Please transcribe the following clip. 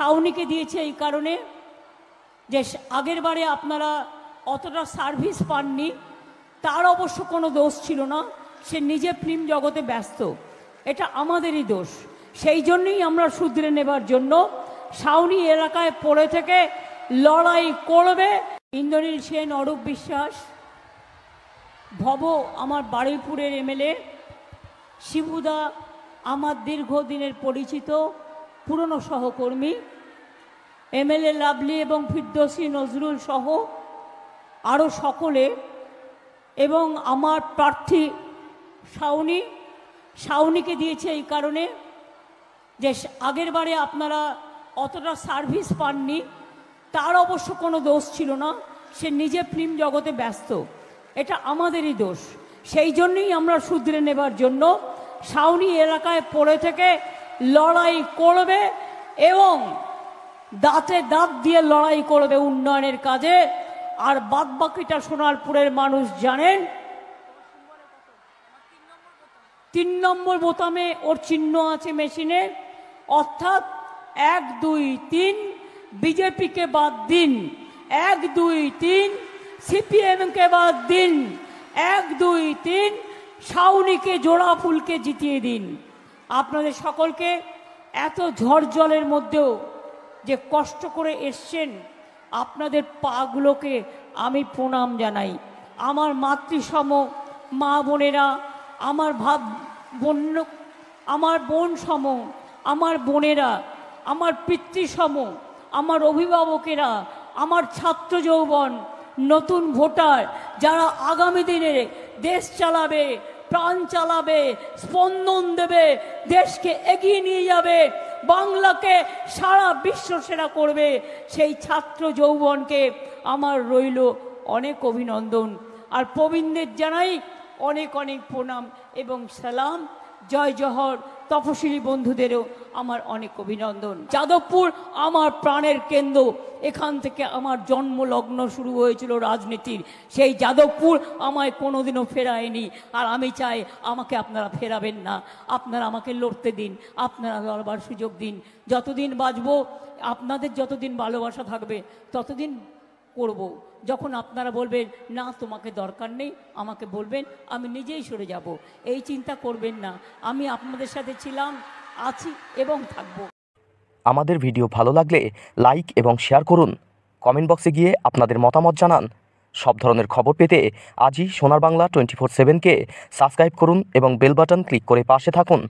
শাওনিকে দিয়েছে এই কারণে যে আগের বারে আপনারা অতটা সার্ভিস পাননি, তার অবশ্য কোনো দোষ ছিল না, সে নিজে ফিল্ম জগতে ব্যস্ত, এটা আমাদেরই দোষ। সেই জন্যই আমরা শুধরে নেবার জন্য শাওনি এলাকায় পড়ে থেকে লড়াই করবে। ইন্দ্রনীল সেন, অরূপ বিশ্বাস, ভব আমার বারুইপুরের এমএলএ, শিবুদা আমার দীর্ঘদিনের পরিচিত পুরনো সহকর্মী, এমএলএ লাভলি এবং ফিরদৌসী নজরুল সহ আরও সকলে, এবং আমার প্রার্থী শাওনিকে দিয়েছে এই কারণে যে আগের বারে আপনারা অতটা সার্ভিস পাননি, তার অবশ্য কোনো দোষ ছিল না, সে নিজে ফিল্ম জগতে ব্যস্ত, এটা আমাদেরই দোষ। সেই জন্যই আমরা শুধরে নেবার জন্য শাওনি এলাকায় পড়ে থেকে লড়াই করবে এবং দাঁতে দাঁত দিয়ে লড়াই করবে উন্নয়নের কাজে। আর বাদবাকিটা সোনারপুরের মানুষ জানেন, 3 নম্বর বোতামে ওর চিহ্ন আছে মেশিনে, অর্থাৎ 1, 2, 3 বিজেপিকে বাদ দিন, 1, 2, 3 সিপিএমকে বাদ দিন, 1, 2, 3 শাওনিকে জোড়া ফুলকে জিতিয়ে দিন। আপনাদের সকলকে এত ঝড় জলের মধ্যেও যে কষ্ট করে এসছেন, আপনাদের পাগুলোকে আমি প্রণাম জানাই। আমার মাতৃসম মা বোনেরা, আমার বোন সম, আমার বোনেরা, আমার পিতৃসম, আমার অভিভাবকেরা, আমার ছাত্র যৌবন, নতুন ভোটার, যারা আগামী দিনে দেশ চালাবে, প্রাণ চালাবে, স্পন্দন দেবে, দেশকে এগিয়ে নিয়ে যাবে, বাংলাকে সারা বিশ্ব সেরা করবে, সেই ছাত্র যৌবনকে আমার রইল অনেক অভিনন্দন। আর প্রবীণদের জানাই অনেক অনেক প্রণাম এবং সালাম। জয় জহর। তপশিলি বন্ধুদেরও আমার অনেক অভিনন্দন। যাদবপুর আমার প্রাণের কেন্দ্র, এখান থেকে আমার জন্মলগ্ন শুরু হয়েছিল রাজনীতির। সেই যাদবপুর আমায় কোনোদিনও ফেরায়নি, আর আমি চাই আমাকে আপনারা ফেরাবেন না। আপনারা আমাকে লড়তে দিন, আপনারা লড়বার সুযোগ দিন। যতদিন বাঁচব, আপনাদের যতদিন ভালোবাসা থাকবে ততদিন করব। যখন আপনারা বলবেন না তোমাকে দরকার নেই, আমাকে বলবেন, আমি নিজেই সরে যাব। এই চিন্তা করবেন না, আমি আপনাদের সাথে ছিলাম, আছি এবং থাকব। আমাদের ভিডিও ভালো লাগলে লাইক এবং শেয়ার করুন। কমেন্ট বক্সে গিয়ে আপনাদের মতামত জানান। সব ধরনের খবর পেতে আজই সোনার বাংলা 24/7কে সাবস্ক্রাইব করুন এবং বেল বাটন ক্লিক করে পাশে থাকুন।